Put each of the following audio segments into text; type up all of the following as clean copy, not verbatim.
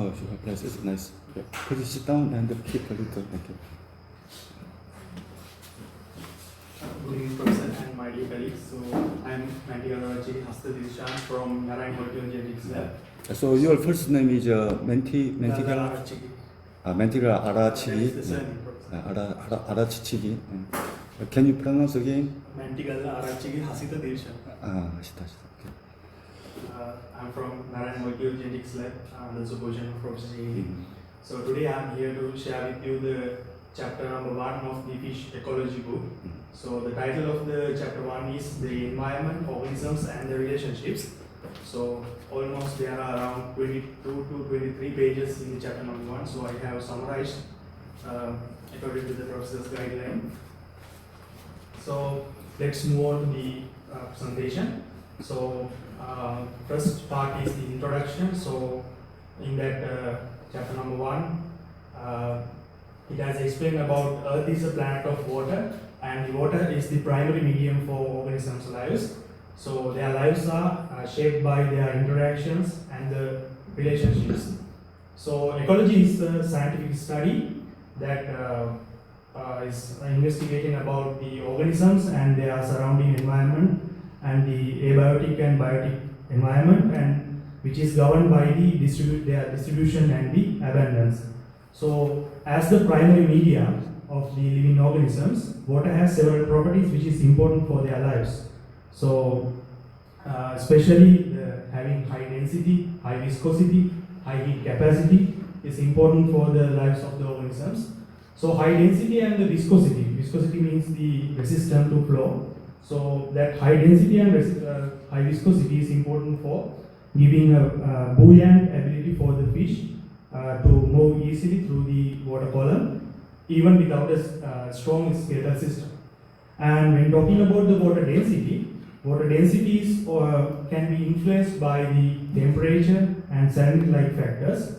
Oh, your place is nice. Yeah. Could you sit down and keep a little? Thank you. Good evening, Professor and my dear colleagues. So I'm Mantigala Hastadirshan from Narayan Molecular Genetics Lab. So your first name is Mentigala Arachigi. Mentigala That is Arachichi. the surname, Professor. Arachichi. Can you pronounce again? Mantigala Arachigi Hasita Dirshan. Ashita. Okay. I'm from Narayan Molecular Genetics Lab under the supervision of Professor J. So today I'm here to share with you the chapter number 1 of the fish ecology book. So the title of the chapter 1 is the environment, organisms and the relationships. So almost there are around 22 to 23 pages in the chapter number 1. So I have summarized according to the professor's guideline. So let's move on to the presentation. So first part is the introduction. So in that chapter number 1, it has explained about Earth is a planet of water, and the water is the primary medium for organisms' lives. So their lives are shaped by their interactions and the relationships. So ecology is a scientific study that is investigating about the organisms and their surrounding environment and the abiotic and biotic environment, and which is governed by the their distribution and the abundance. So as the primary media of the living organisms, water has several properties which is important for their lives. So especially having high density, high viscosity, high heat capacity is important for the lives of the organisms. So high density and the viscosity. Viscosity means the resistance to flow. So that high density and high viscosity is important for giving a buoyant ability for the fish to move easily through the water column, even without a strong skeletal system. And when talking about the water density is can be influenced by the temperature and salinity-like factors.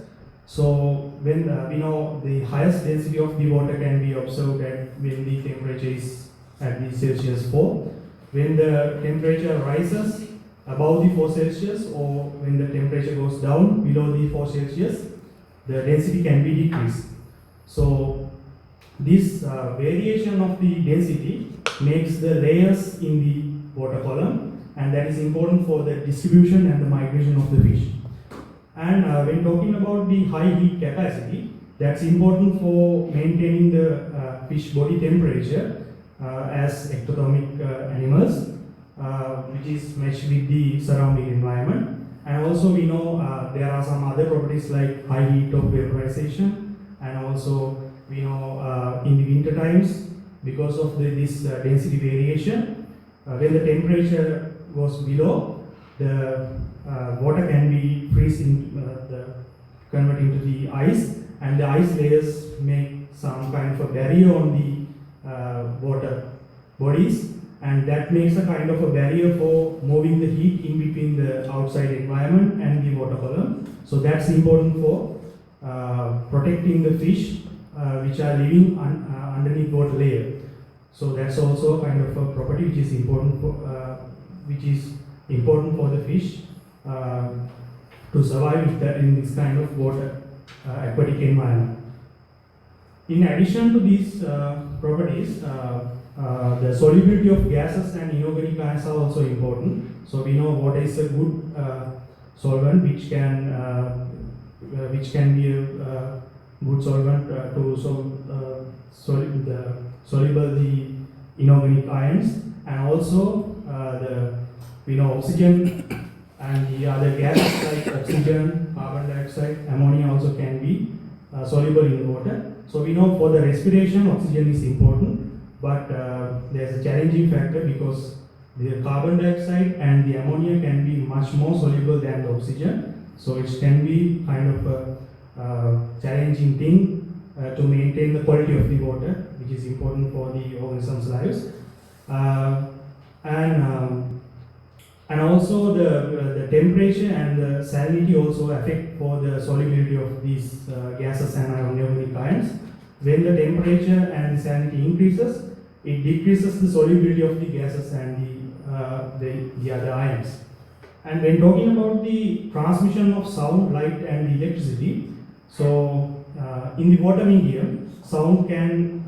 So when we know the highest density of the water can be observed at when the temperature is at the Celsius 4. When the temperature rises above the 4 Celsius, or when the temperature goes down below the 4 Celsius, the density can be decreased. So this variation of the density makes the layers in the water column, and that is important for the distribution and the migration of the fish. And when talking about the high heat capacity, that's important for maintaining the fish body temperature as ectothermic animals, which is matched with the surrounding environment. And also we know there are some other properties like high heat of vaporization, and also we know in the winter times, because of this density variation, when the temperature goes below, the water can be freezing, convert into the ice, and the ice layers make some kind of a barrier on the water bodies, and that makes a kind of a barrier for moving the heat in between the outside environment and the water column. So that's important for protecting the fish which are living underneath water layer. So that's also a kind of a property which is important for the fish to survive in this kind of water aquatic environment. In addition to these properties, the solubility of gases and inorganic ions are also important. So we know water is a good solvent which can be a good solvent to soluble the inorganic ions, and also we know oxygen and the other gases like oxygen, carbon dioxide, ammonia also can be soluble in the water. So we know for the respiration oxygen is important, but there's a challenging factor because the carbon dioxide and the ammonia can be much more soluble than the oxygen. So it can be kind of a challenging thing to maintain the quality of the water, which is important for the organisms' lives. And also the temperature and the salinity also affect for the solubility of these gases and inorganic ions. When the temperature and the salinity increases, it decreases the solubility of the gases and the other ions. And when talking about the transmission of sound, light and electricity, So in the water medium, sound can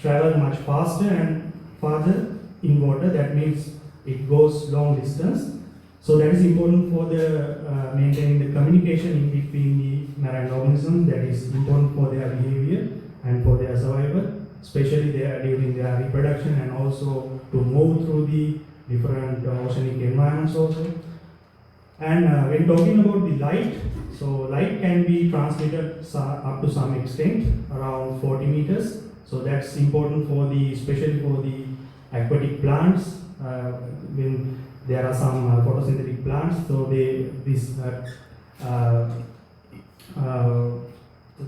travel much faster and farther in water. That means it goes long distance. So that is important for the maintaining the communication in between the marine organisms. That is important for their behavior and for their survival, especially during their reproduction, and also to move through the different oceanic environments also. And when talking about the light, so light can be transmitted up to some extent, around 40 meters. So that's important for the, especially for the aquatic plants. When there are some photosynthetic plants, so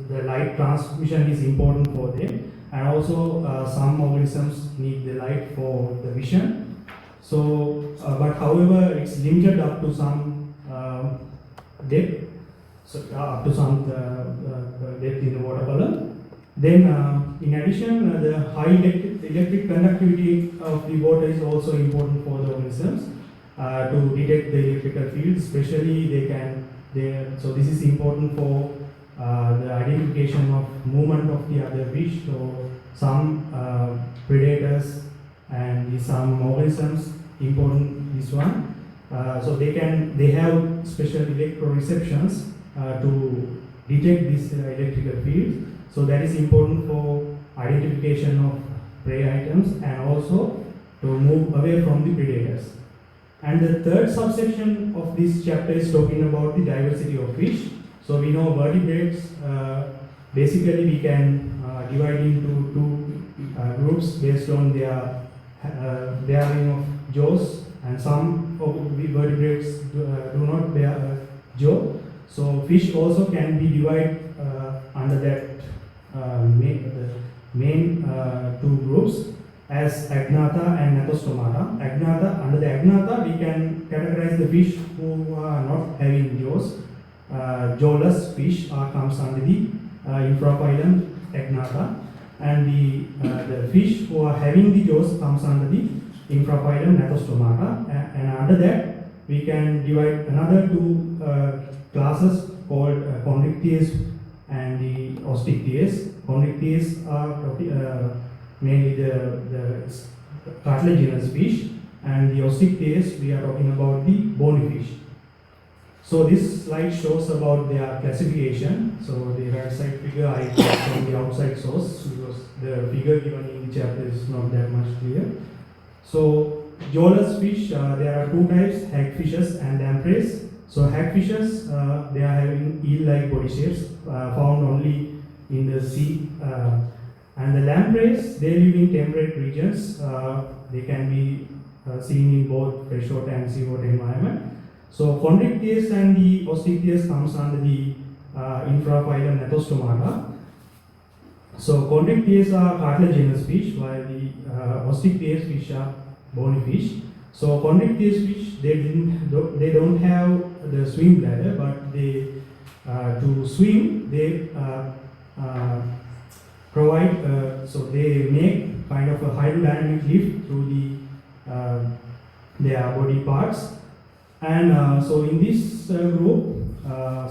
the light transmission is important for them. And also some organisms need the light for the vision. So, but however, it's limited up to some depth, so up to some depth in the water column. Then, in addition, the high electric conductivity of the water is also important for the organisms to detect the electrical fields. Especially, so this is important for the identification of movement of the other fish. So some predators and some organisms important this one. So they have special electroreceptions to detect these electrical fields. So that is important for identification of prey items and also to move away from the predators. And the third subsection of this chapter is talking about the diversity of fish. So we know vertebrates, basically we can divide into two groups based on their bearing of jaws, and some of the vertebrates do not bear a jaw. So fish also can be divided under that main two groups as Agnatha and Gnathostomata. Under the Agnatha we can categorize the fish who are not having jaws. Jawless fish comes under the infraphylum Agnatha, and the fish who are having the jaws comes under the infraphylum Gnathostomata. And under that we can divide another two classes called Chondrichthyes and the Osteichthyes. Chondrichthyes are mainly the cartilaginous fish, and the Osteichthyes we are talking about the bony fish. So this slide shows about their classification. So the right side figure I got from the outside source because the figure given in the chapter is not that much clear. So jawless fish, there are two types, hagfishes and lampreys. So hagfishes, they are having eel-like body shapes, found only in the sea. And the lampreys, they live in temperate regions. They can be seen in both freshwater and seawater environment. So Chondrichthyes and the Osteichthyes comes under the infraphylum Gnathostomata. So Chondrichthyes are cartilaginous fish, while the Osteichthyes fish are bony fish. So Chondrichthyes fish, they don't have the swim bladder, but they to swim they provide. So they make kind of a hydrodynamic lift through their body parts. And so in this group,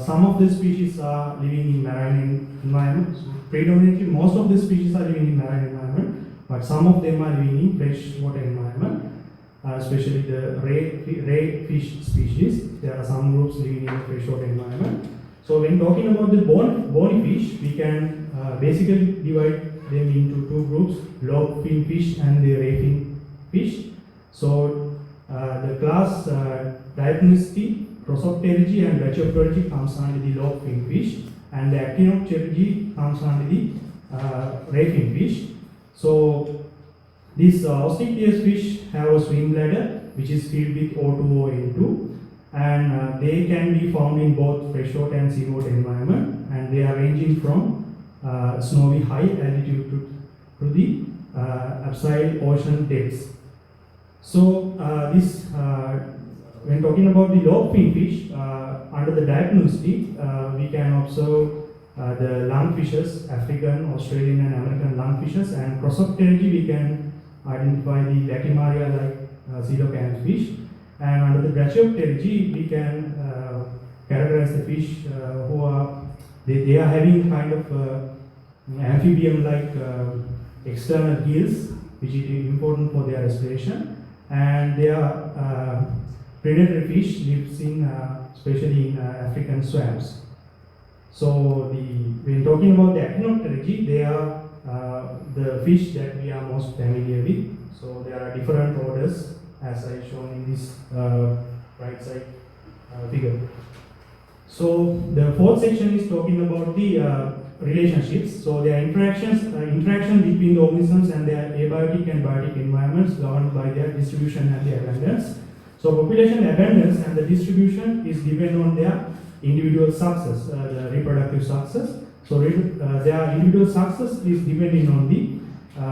some of the species are living in marine environment. So predominantly, most of the species are living in marine environment, but some of them are living in freshwater environment, especially the ray fish species. There are some groups living in the freshwater environment. So when talking about the bony fish, we can basically divide them into two groups: lobe fin fish and the ray fin fish. So the class Diapneusty, Prosopterygii and Brachypterygii comes under the lobe fin fish, and the Actinopterygii comes under the ray fin fish. So these Osteichthyes fish have a swim bladder which is filled with O2O N2, and they can be found in both freshwater and seawater environment, and they are ranging from snowy high altitude to the abyssal ocean depths. So when talking about the lobe fin fish, under the Diapneusty, we can observe the lungfishes, African, Australian and American lungfishes, and Prosopterygii we can identify the Lacrimaria-like coelacanth fish. And under the Brachypterygii we can categorize the fish who are they are having kind of amphibian-like external gills, which is important for their respiration, and they are predatory fish lives in especially in African swamps. So when talking about the actinopterygii, they are the fish that we are most familiar with. So there are different orders as I shown in this right side figure. So the fourth section is talking about the relationships. So there are interaction between the organisms and their abiotic and biotic environments governed by their distribution and their abundance. So population abundance and the distribution is depend on their individual success, the reproductive success. So their individual success is depending on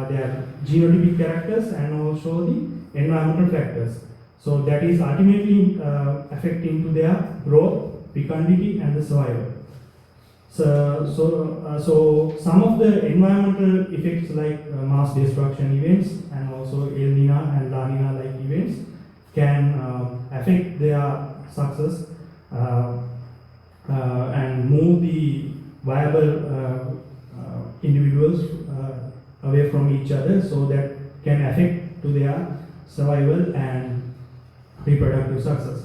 their genotypic characters and also the environmental factors. So that is ultimately affecting to their growth, fecundity, and the survival. So some of the environmental effects like mass destruction events and also El Nino and La Nina like events can affect their success and move the viable individuals away from each other, so that can affect to their survival and reproductive success.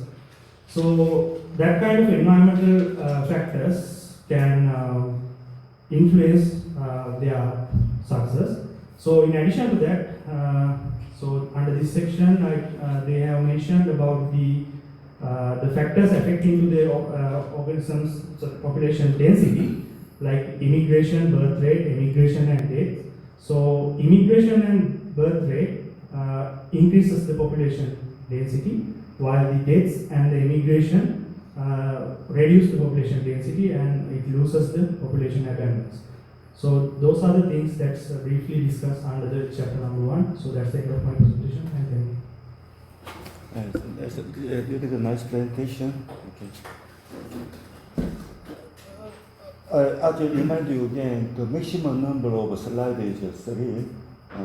So that kind of environmental factors can influence their success. So in addition to that, so under this section, they have mentioned about the factors affecting to the organisms' population density, like immigration, birth rate, emigration, and death. So immigration and birth rate increases the population density, while the deaths and the immigration reduce the population density and it loses the population abundance. So those are the things that's briefly discussed under the chapter number 1. So that's the end of my presentation, and thank you. You did a nice presentation. Okay. I'll just remind you again, the maximum number of slides is 3.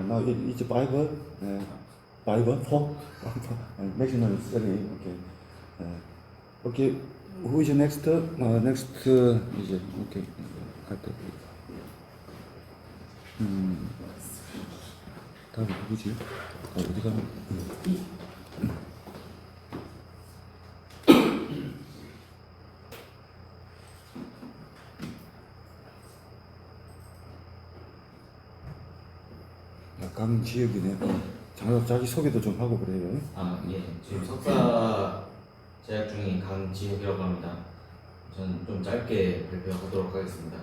Now it's 5, 4, and maximum is 3. Okay. Okay. Who is next? Next is okay. 다음 누구지? 어디 가면? 강지혁이네. 자기 소개도 좀 하고 그래요. 아, 예. 지금 석사 재학 중인 강지혁이라고 합니다. 저는 좀 짧게 발표하도록 하겠습니다.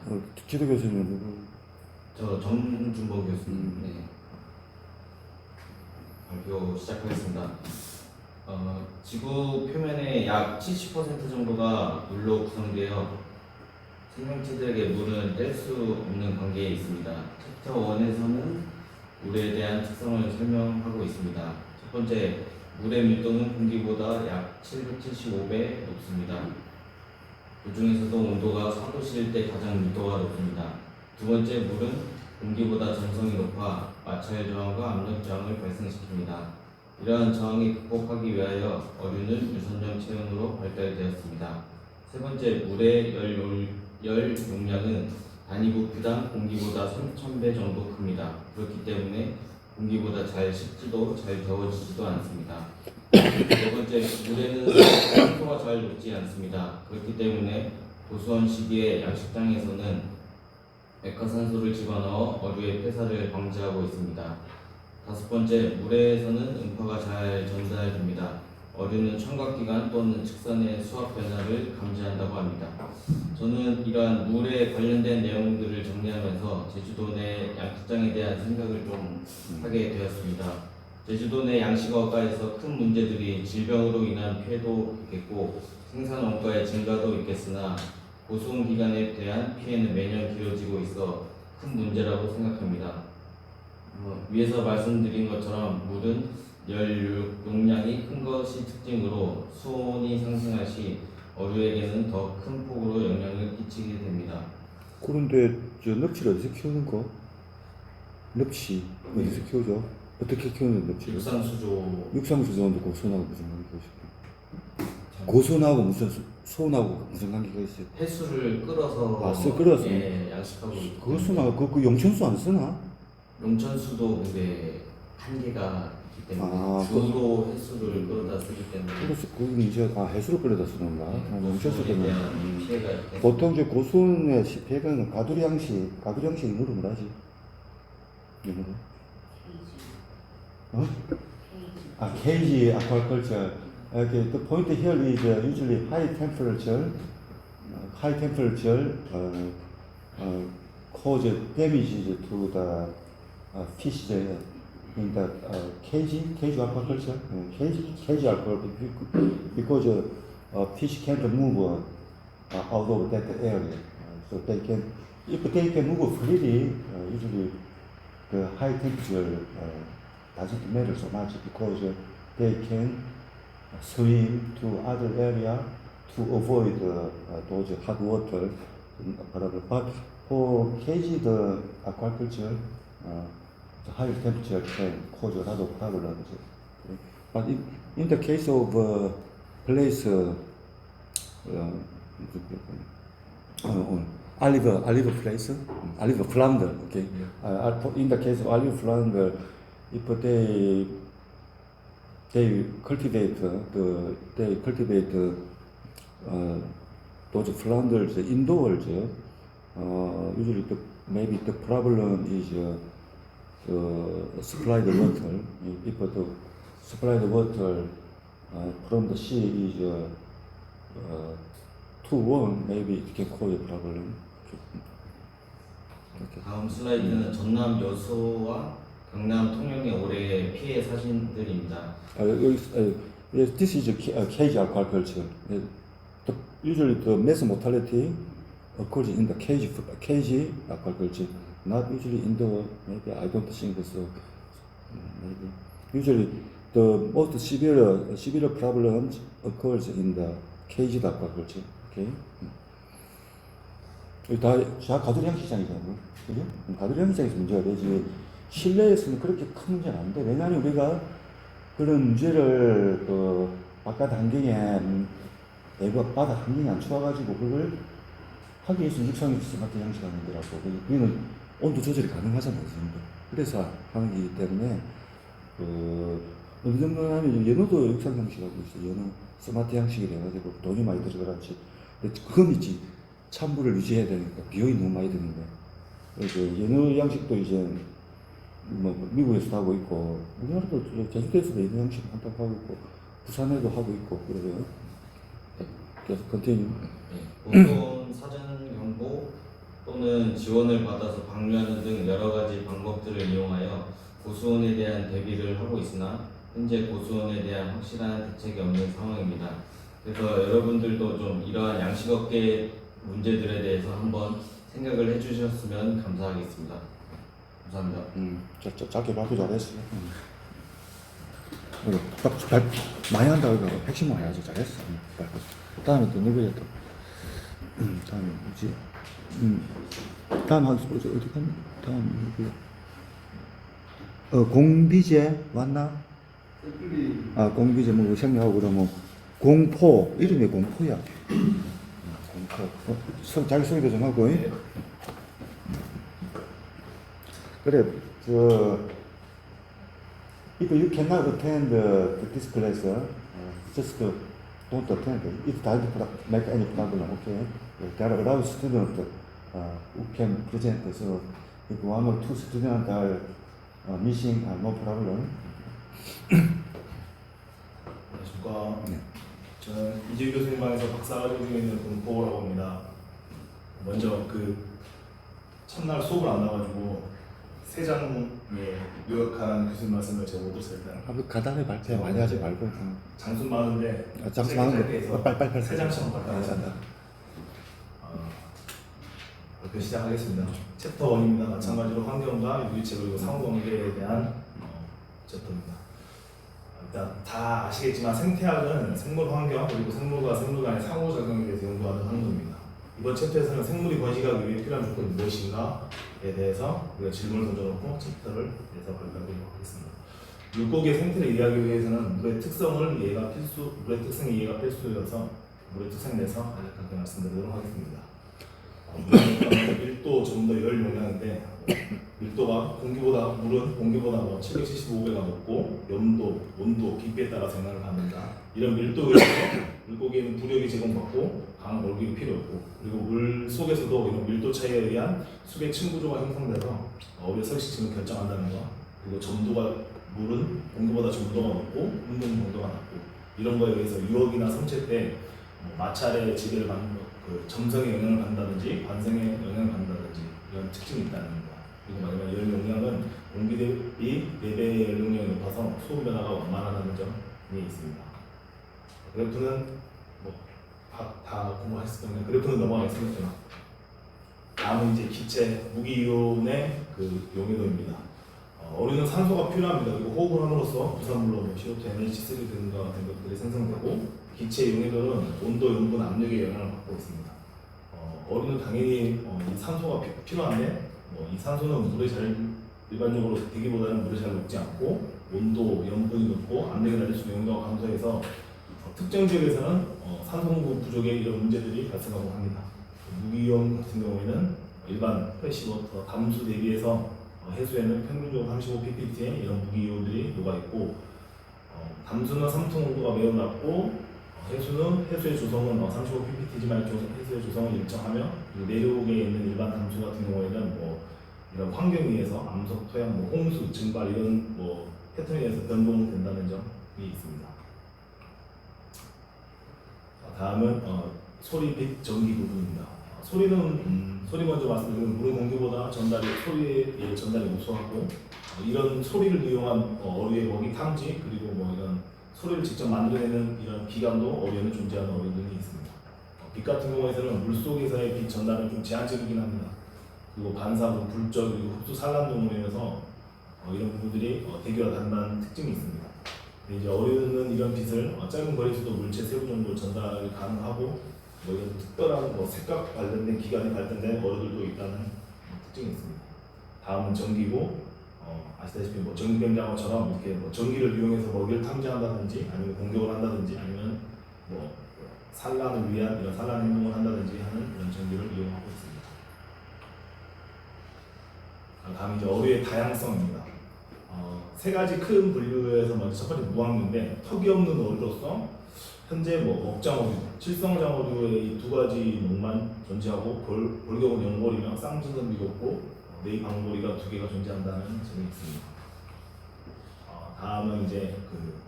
지도 교수님 누구? 저 정준보 교수님. 네. 발표 시작하겠습니다. 지구 표면의 약 70% 정도가 물로 구성되어 생명체들에게 물은 뗄 수 없는 관계에 있습니다. 챕터 1에서는 물에 대한 특성을 설명하고 있습니다. 첫 번째, 물의 밀도는 공기보다 약 775배 높습니다. 그 중에서도 온도가 4도씨일 때 가장 밀도가 높습니다. 두 번째, 물은 공기보다 점성이 높아 마찰 저항과 압력 저항을 발생시킵니다. 이러한 저항이 극복하기 위하여 어류는 유선적 체온으로 발달되었습니다. 세 번째, 물의 열 용량은 단위 부피당 공기보다 3000배 정도 큽니다. 그렇기 때문에 공기보다 잘 식지도 잘 데워지지도 않습니다. 네 번째, 물에는 산소가 잘 녹지 않습니다. 그렇기 때문에 고수원 시기에 양식장에서는 액화산소를 집어넣어 어류의 폐사를 방지하고 있습니다. 다섯 번째, 물에서는 음파가 잘 전달됩니다. 어류는 청각기관 또는 직선의 수압 변화를 감지한다고 합니다. 저는 이러한 물에 관련된 내용들을 정리하면서 제주도 내 양식장에 대한 생각을 좀 하게 되었습니다. 제주도 내 양식어가에서 큰 문제들이 질병으로 인한 피해도 있겠고 생산 원가의 증가도 있겠으나 고수온 기간에 대한 피해는 매년 길어지고 있어 큰 문제라고 생각합니다. 위에서 말씀드린 것처럼 물은 열 용량이 큰 것이 특징으로 수온이 상승할 시 어류에게는 더 큰 폭으로 영향을 끼치게 됩니다. 그런데 저 납치를 어디서 키우는 거? 납치 어디서 키우죠? 어떻게 키우는 납치를? 육상수조. 육상수조는 고수원하고 무슨 관계가 있을까? 고수하고 무슨 소하고 무슨 관계가 있어요? 해수를 끌어서 끌어서. 예, 양식하고 있기 고수나 그 용천수 안 쓰나? 용천수도 근데 한계가 있기 때문에 아, 주로 해수를 끌어다 쓰기 때문에 그래서 그 이제 해수를 끌어다 쓰는가? 용천수 고수에 때문에. 대한 피해가 있기 보통 이제 고수의 피해는 가두리 양식 이름으로 뭐라지? 이름으로? 어? Cage aquaculture. Okay, the point here is usually high temperature cause damages to the fish in the cage aquaculture. Cage aquaculture because fish can't move out of that area. So they can, if they can move freely, usually the high temperature doesn't matter so much because they can swim to other area to avoid those hot water. But for caged aquaculture, the high temperature can cause a lot of problems. But in the case of place olive place, olive flounder, okay. In the case of olive flounder, if they cultivate those flounders indoors, usually maybe the problem is supply the water. If the supply the water from the sea is too warm, maybe it can cause a problem. 다음 슬라이드는 전남 여수와 경남 통영의 올해 피해 사진들입니다. This is a cage aquaculture. Usually the mass mortality occurs in the cage aquaculture, not usually indoor. Maybe I don't think so. Maybe usually the most severe problems occurs in the caged aquaculture. Okay. 다 가두리 양식장이잖아요. 그죠? 가두리 양식장에서 문제가 되지. 실내에서는 그렇게 큰 문제는 안 돼. 왜냐하면 우리가 그런 문제를 바깥 환경에 바다 환경이 안 추워가지고 그걸 하기 위해서 육상에서 같은 양식을 하는 거라고. 우리는 온도 조절이 가능하잖아요. 그래서 하는 거기 때문에 어느 정도 하면 연어도 육상 양식하고 있어요. 연어 스마트 양식이 돼가지고 돈이 많이 들어가지. 그건 있지. 찬물을 유지해야 되니까 비용이 너무 많이 드는데. 그래서 연어 양식도 이제 미국에서도 하고 있고, 우리나라도 제주도에서도 연어 양식 한다고 하고 있고, 부산에도 하고 있고, 그래요. 계속 컨티뉴. 보건 사전 경보 또는 지원을 받아서 방류하는 등 여러 가지 방법들을 이용하여 고수온에 대한 대비를 하고 있으나 현재 고수온에 대한 확실한 대책이 없는 상황입니다. 그래서 여러분들도 좀 이러한 양식업계 문제들에 대해서 한번 생각을 해주셨으면 감사하겠습니다. 감사합니다. 짧게 발표 잘했어. 많이 한다 이거 핵심만 해야지 잘했어. 다음에 또 누구야 또? 다음에 뭐지? 다음 한 어디 갔니? 다음 누구야? 공비제 왔나? 공비제 뭐 생략하고 그러면 공포 이름이 공포야. 공포. 자기 소개도 좀 하고. 그래 if you cannot attend this class, just don't attend. It doesn't make any problem. Okay, there are a lot of students who can present. So if one or two students are missing, no problem. 안녕하십니까. 네. 저는 이재규 교수님 방에서 박사과정 중에 있는 공포라고 합니다. 먼저 첫날 수업을 안 나가지고 세 장에 요약한 교수님 말씀을 제가 못 들었을 때 간단히 발표 많이 하지 말고. 장순 많은데 장수 많은 거 빨리 세 장씩만 발표하겠습니다. 발표 시작하겠습니다. 챕터 1입니다. 마찬가지로 환경과 유기체 그리고 상호관계에 대한 챕터입니다. 일단 다 아시겠지만 생태학은 생물 환경 그리고 생물과 생물 간의 상호작용에 대해서 연구하는 학문입니다. 이번 챕터에서는 생물이 번식하기 위해 필요한 조건이 무엇인가에 대해서 우리가 질문을 던져놓고 챕터를 대해서 발표하도록 하겠습니다. 물고기의 생태를 이해하기 위해서는 물의 특성의 이해가 필수여서 물의 특성에 대해서 간략하게 말씀드리도록 하겠습니다. 밀도, 점도, 열 용량인데 밀도가 물은 공기보다 775배가 높고 염도, 온도, 깊이에 따라서 영향을 받는다. 이런 밀도에서 물고기는 부력이 제공받고 강한 얼굴이 필요 없고, 그리고 물 속에서도 이런 밀도 차이에 의한 수백 층구조가 형성돼서 어류의 서식지를 결정한다는 거. 그리고 점도가 물은 공기보다 점도가 높고 운동 정도가 낮고, 이런 거에 의해서 유역이나 섬체 때 마찰의 지배를 받는 점성에 영향을 받는다든지 관성에 영향을 받는다든지 이런 특징이 있다는 거. 그리고 마지막 열 용량은 공기 대비 4배의 열 용량이 높아서 소음 변화가 완만하다는 점이 있습니다. 그래프는 다 공부하셨을 때문에 그래프는 넘어가겠습니다. 다음은 이제 기체 무기이온의 용해도입니다. 어류는 산소가 필요합니다. 그리고 호흡을 함으로써 부산물로 CO2, NH3 등과 같은 것들이 생성되고, 기체의 용해도는 온도, 염분, 압력에 영향을 받고 있습니다. 어류는 당연히 이 산소가 필요한데 이 산소는 일반적으로 대기보다는 물에 잘 녹지 않고, 온도, 염분이 높고 압력이 낮을수록 용도가 감소해서 특정 지역에서는 산소 공급 부족의 이런 문제들이 발생하고 합니다. 무기이온 같은 경우에는 일반 프레시워터, 담수 대비해서 해수에는 평균적으로 35ppt의 이런 무기이온들이 녹아있고, 담수는 삼통 온도가 매우 낮고, 해수의 조성은 35ppt지만 해수의 조성은 일정하며, 내륙에 있는 일반 담수 같은 경우에는 이런 환경에 의해서 암석, 토양, 홍수, 증발 이런 패턴에 의해서 변동된다는 점이 있습니다. 다음은 소리, 빛, 전기 부분입니다. 소리 먼저 말씀드리면 물은 공기보다 소리의 전달이 우수하고, 이런 소리를 이용한 어류의 먹이 탐지, 그리고 이런 소리를 직접 만들어내는 이런 기관도 어류에는 존재하는 어류들이 있습니다. 빛 같은 경우에는 물속에서의 빛 전달은 좀 제한적이긴 합니다. 그리고 반사부, 불적, 그리고 흡수 산란 등으로 인해서 이런 부분들이 대결한다는 특징이 있습니다. 이제 어류는 이런 빛을 짧은 거리에서도 물체 세부 정도 전달이 가능하고, 이런 특별한 색각 관련된 기관이 발달된 어류들도 있다는 특징이 있습니다. 다음은 전기고, 아시다시피 전기뱀장어처럼 이렇게 전기를 이용해서 먹이를 탐지한다든지, 아니면 공격을 한다든지, 아니면 산란을 위한 이런 산란 행동을 한다든지 하는 이런 전기를 이용하고 있습니다. 다음 이제 어류의 다양성입니다. 세 가지 큰 분류에서 먼저 첫 번째 무항류인데, 턱이 없는 어류로서 현재 억장어류, 칠성장어류의 이 두 가지 목만 존재하고, 골격은 연골이며 쌍준은 미롭고 네이 방골이가 2개가 존재한다는 점이 있습니다. 다음은 이제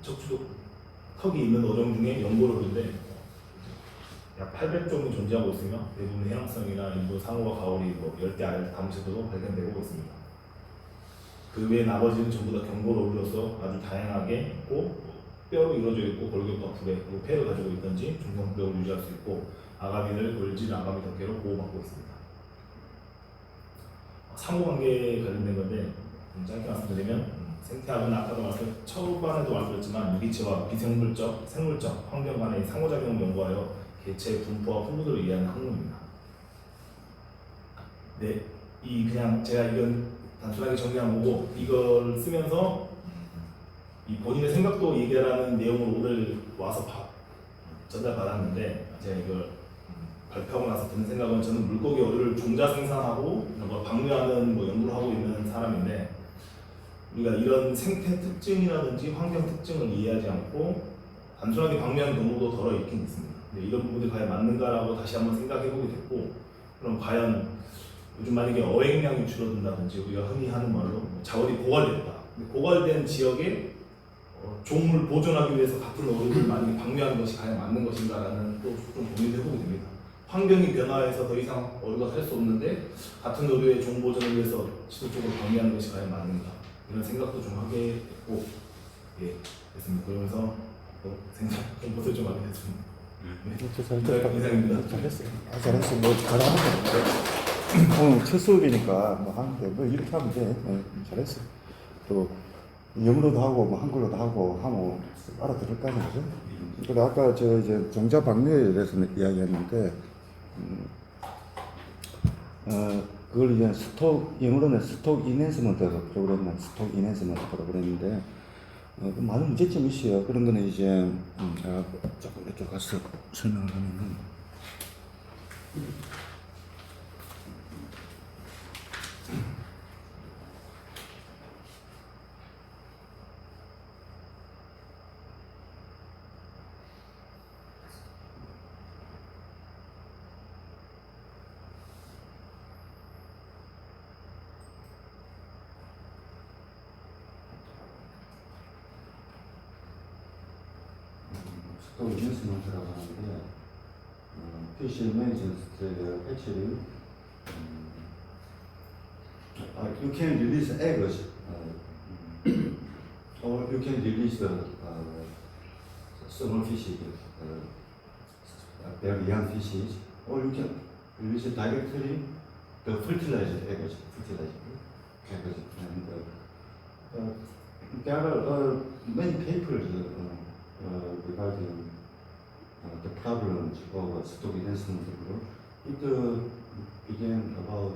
척추 턱이 있는 어종 중에 연골어류인데 약 800종이 존재하고 있으며, 대부분 해양성이나 일부 상어와 가오리, 열대 담수도 발견되고 있습니다. 그 외에 나머지는 전부 다 경골어류로서 아주 다양하게 있고, 뼈로 이루어져 있고, 골격과 부대, 그리고 폐를 가지고 있든지 중성부력을 유지할 수 있고, 아가미를 을질 아가미 덮개로 보호받고 있습니다. 상호관계에 관련된 건데 짧게 말씀드리면, 생태학은 아까도 초반에도 말씀드렸지만 유기체와 비생물적, 생물적 환경 간의 상호작용을 연구하여 개체의 분포와 분포들을 이해하는 학문입니다. 네, 그냥 제가 이건 단순하게 정리한 거고, 이걸 쓰면서 이 본인의 생각도 얘기하라는 내용으로 오늘 와서 전달받았는데, 제가 이걸 발표하고 나서 드는 생각은, 저는 물고기 어류를 종자 생산하고 방류하는 연구를 하고 있는 사람인데, 우리가 이런 생태 특징이라든지 환경 특징을 이해하지 않고 단순하게 방류하는 경우도 덜어 있긴 있습니다. 근데 이런 부분들이 과연 맞는가라고 다시 한번 생각해보게 됐고, 그럼 과연 요즘 만약에 어획량이 줄어든다든지, 우리가 흔히 하는 말로 자원이 고갈됐다. 근데 고갈된 지역에 종을 보존하기 위해서 같은 어류를 만약에 방류하는 것이 과연 맞는 것인가라는 또 좀 고민을 해보게 됩니다. 환경이 변화해서 더 이상 어류가 살 수 없는데 같은 어류의 종 보존을 위해서 지속적으로 방류하는 것이 과연 맞는가, 이런 생각도 좀 하게 됐고, 됐습니다. 그러면서 생각 공부를 좀 하게 됐습니다. 이상입니다. 잘했어요. 잘했어. 잘하는 거. 오늘 첫 수업이니까 하는데 이렇게 하면 돼. 잘했어. 또 영어로도 하고 한글로도 하고 하면 알아들을 거 아니야, 그죠? 그래 아까 이제 종자 방류에 대해서 이야기했는데, 그걸 이제 영어로는 스톡 이넨스먼트 프로그램인데, 많은 문제점이 있어요. 그런 거는 이제 제가 조금 이쪽 가서 설명을 하면은 또 뉴스먼트라고 하는데 PC 매니지먼트 actually you can release eggs or you can release the small fishes, very young fishes, or you can release directly the fertilized eggs, and there are many papers regarding the problems of stock enhancement group. It began about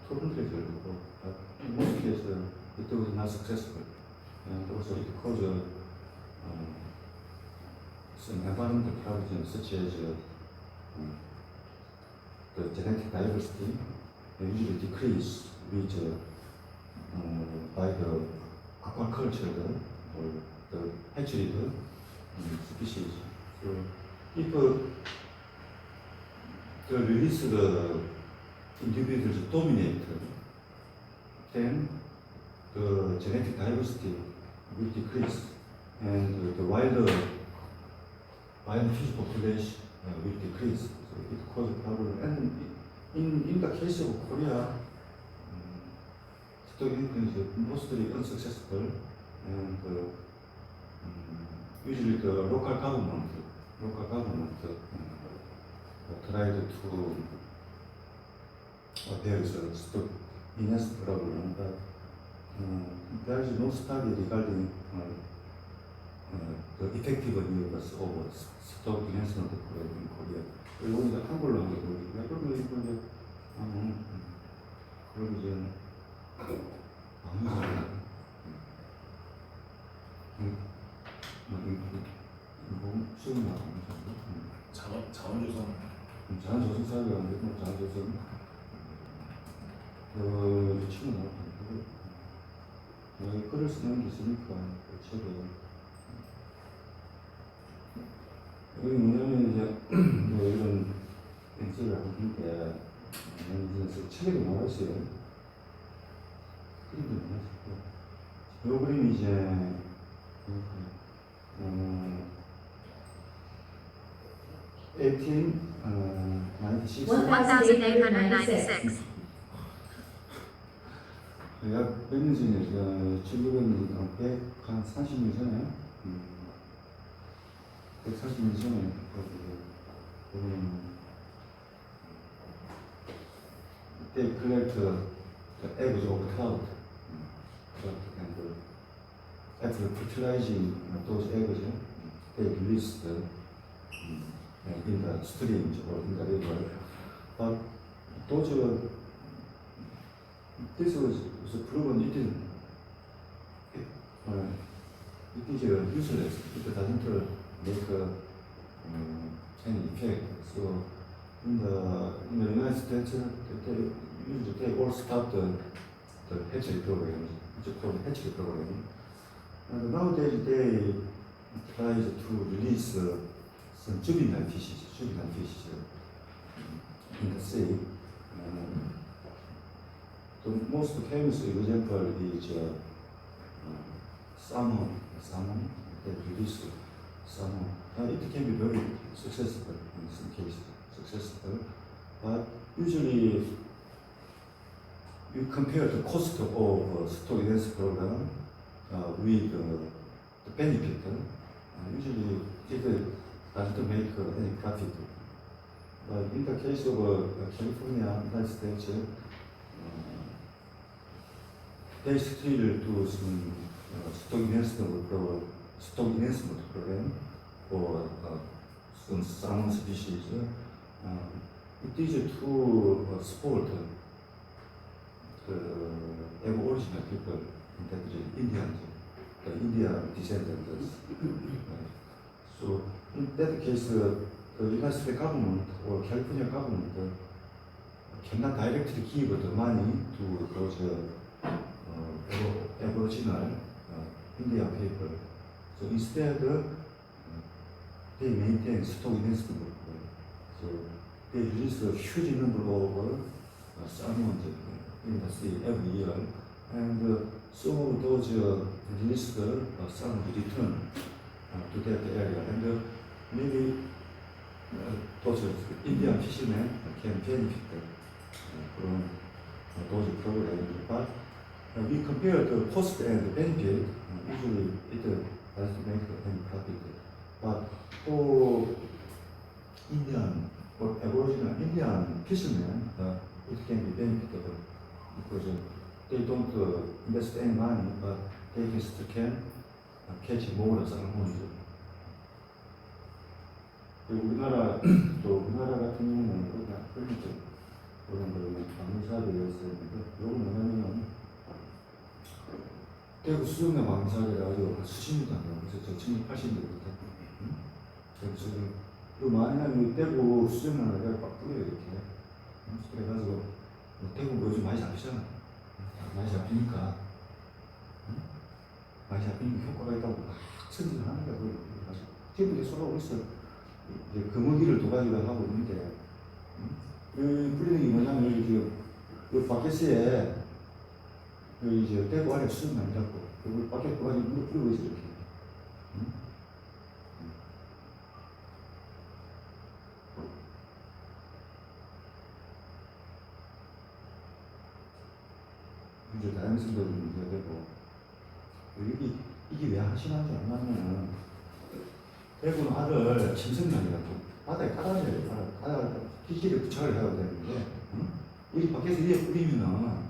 200 years ago, but in most cases it was not successful, and also it caused some environmental problems such as the genetic diversity usually decrease with by the aquaculture or the hatchery species. So if the release the individuals dominate, then the genetic diversity will decrease, and the wild fish population will decrease. So it causes problem. And in the case of Korea, stock is mostly unsuccessful, and usually the local government tried to there is a stock enhancement problem, but there is no study regarding the effectiveness of stock enhancement program in Korea. 그리고 이제 한글로 한 게 보이고요. 그러면 이거 이제 그럼 이제 쉬운 거 자원조선 자연조선 사업이 안 되고 자연조선 치고 나왔는데 글을 쓰는 게 있으니까 책에 여기 뭐냐면 이제 이런 엔지를 하는데 이제 책에도 나와 있어요. 그림도 나와 있고 이 그림이 이제 1896. 약 몇 년 전에 1900년, 한 30년 전에 140년 전에 they collect the eggs of trout, and after fertilizing those eggs, they release in the streams or in the river. But those this was proven it is useless. It doesn't make any effect. So in the United States, they all stopped the hatchery program. It's called hatchery program. And nowadays they try to release some juvenile fishes in the sea. The most famous example is salmon. They release salmon. It can be very successful in some cases, but usually you compare the cost of stock enhancement program with the benefit. Usually it doesn't make any profit. But in the case of California, United States, they still do some stock enhancement program for some salmon species. It is to support the aboriginal people, that is Indians. the Indian descendants. So in that case, the United States government or California government cannot directly give the money to those Aboriginal Indian people. So instead, they maintain stock investment. So they release a huge number of salmon in the sea every year, and some of those released salmon return to that area, and maybe those Indian fishermen can benefit from those programs. But we compare the cost and benefit. Usually it doesn't make any profit. But for Indian or Aboriginal Indian fishermen, it can be benefitable because they don't invest any money, but they just can catch more salmon. 우리나라 같은 경우는 그런 거는 방사대였었는데, 요건 뭐냐면 대구 수정내 방사대가 아주 수십 미터 안 그래서 저 1980년대부터 그래서 요 많이 나면 대구 수정내가 내가 빡 뿌려요 이렇게. 그래가지고 대구 요즘 많이 잡히잖아. 많이 잡히니까 효과가 있다고 막 승진을 하는 거야. 그래서 지금 이제 쏘라고 있어. 이제 금어기를 두 가지를 하고 있는데, 뿌리는 게 뭐냐면, 이 바켓에, 이제 대구 안에 수정만 잡고, 그걸 바켓 두 가지 물을 뿌리고 있어, 이렇게. 이제 다양성도 문제가 되고, 이게 왜 한심한지 안 나면, 대구는 알을 침성량이라고 바다에 깔아야 돼요. 바다에 기계에 부착을 해야 되는데, 이 밖에서 위에 뿌리면은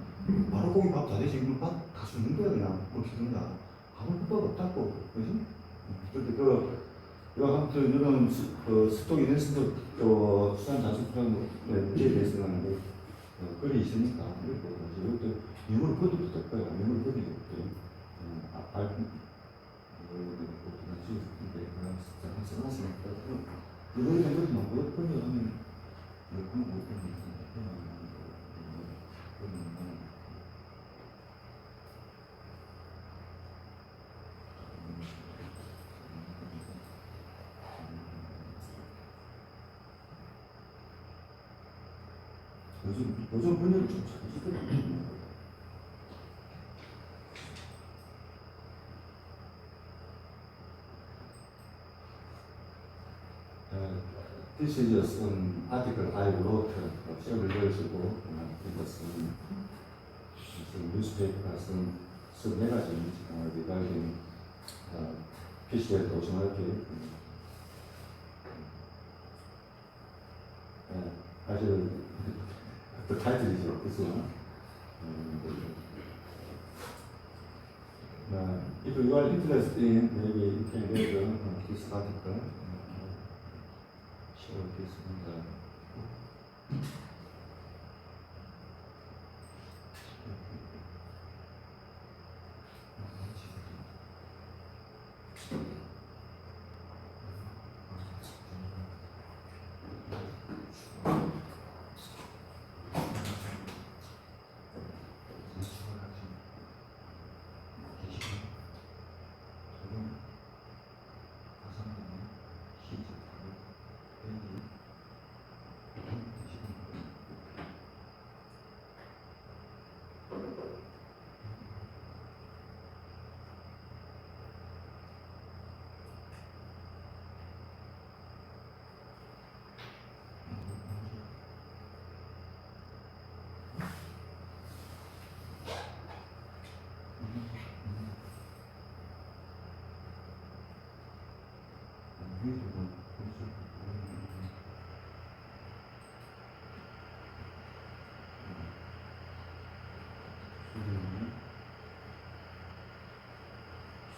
바로 고기 밥 다 되지. 이건 밥다 죽는 거야, 그냥. 그렇게 된다. 아무 효과가 없다고. 그지? 그런데 아무튼 이런 스톡 인ቨ스트 수산 자수프라는 문제에 대해서는 끌이 있으니까. 그리고 이것도 유물 거두도 될 거야. 유물 거두도 없고. 이거는 뭐 그냥 하면 요즘 분위기 좀 잘해주더라고요. This is just an article I wrote several years ago. It was some newspaper, some magazine regarding fish rate oceanography. 아주 the title is this one. If you are interested in, maybe you can read this article. 시작하겠습니다.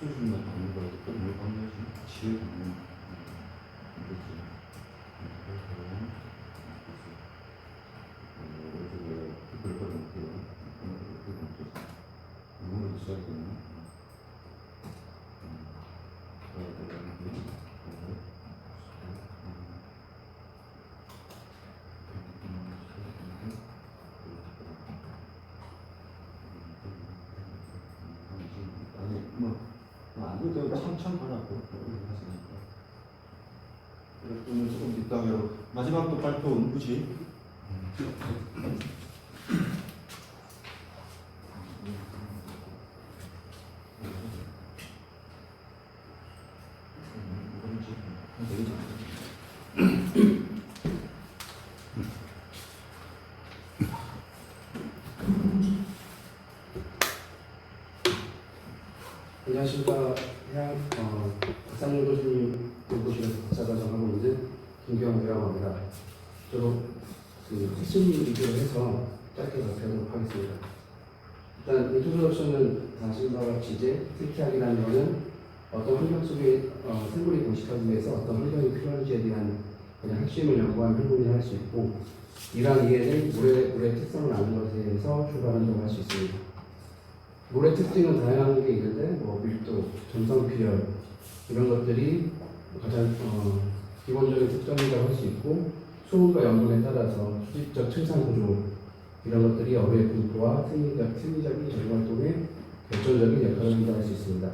수준만 받는 거라도 뭘 받는지 지혜 받는 거지. 그걸 받으면 이거를 써야 되나? 아니 뭐안 그래도 참참 하라고 하시니까. 그러면 조금 이따가 마지막 또 발표 응부지. 안녕하십니까. 박상용 교수님 연구실에서 박사과정하고 있는 김경이라고 합니다. 저도 그 핵심 리뷰를 해서 짧게 발표하도록 하겠습니다. 일단 인트로덕션은 다 아시는 바와 같이 이제 생태학이라는 것은 어떤 환경 속에 생물이 번식하기 위해서 어떤 환경이 필요한지에 대한 그냥 핵심을 연구한 학문이라 할 수 있고, 이러한 이해는 물의 특성을 아는 것에서 출발한다고 할 수 있습니다. 물의 특징은 다양한 게 있는데, 뭐 밀도, 점성 비열 이런 것들이 가장 기본적인 특성이라고 할 수 있고, 수온과 염분에 따라서 수직적 층산 구조 이런 것들이 어류의 분포와 생리적인 전활동에 결정적인 역할을 한다고 할 수 있습니다.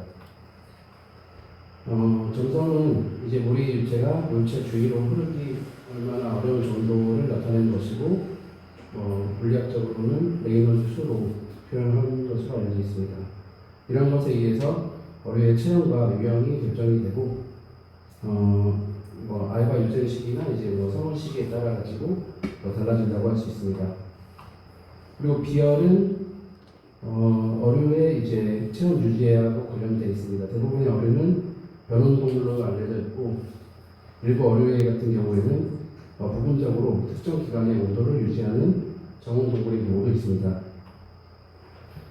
점성은 이제 물이 유체가 물체 주위로 흐르기 얼마나 어려운 정도를 나타내는 것이고, 물리학적으로는 레이놀즈 수로 표현하는 것으로 알려져 있습니다. 이런 것에 의해서 어류의 체형과 유형이 결정이 되고, 알과 유생 시기나 이제 성원 시기에 따라 가지고 달라진다고 할 수 있습니다. 그리고 비열은 어류의 이제 체온 유지하고 관련되어 있습니다. 대부분의 어류는 변온동물로 알려져 있고, 일부 어류의 같은 경우에는 부분적으로 특정 기간의 온도를 유지하는 정온동물의 경우도 있습니다.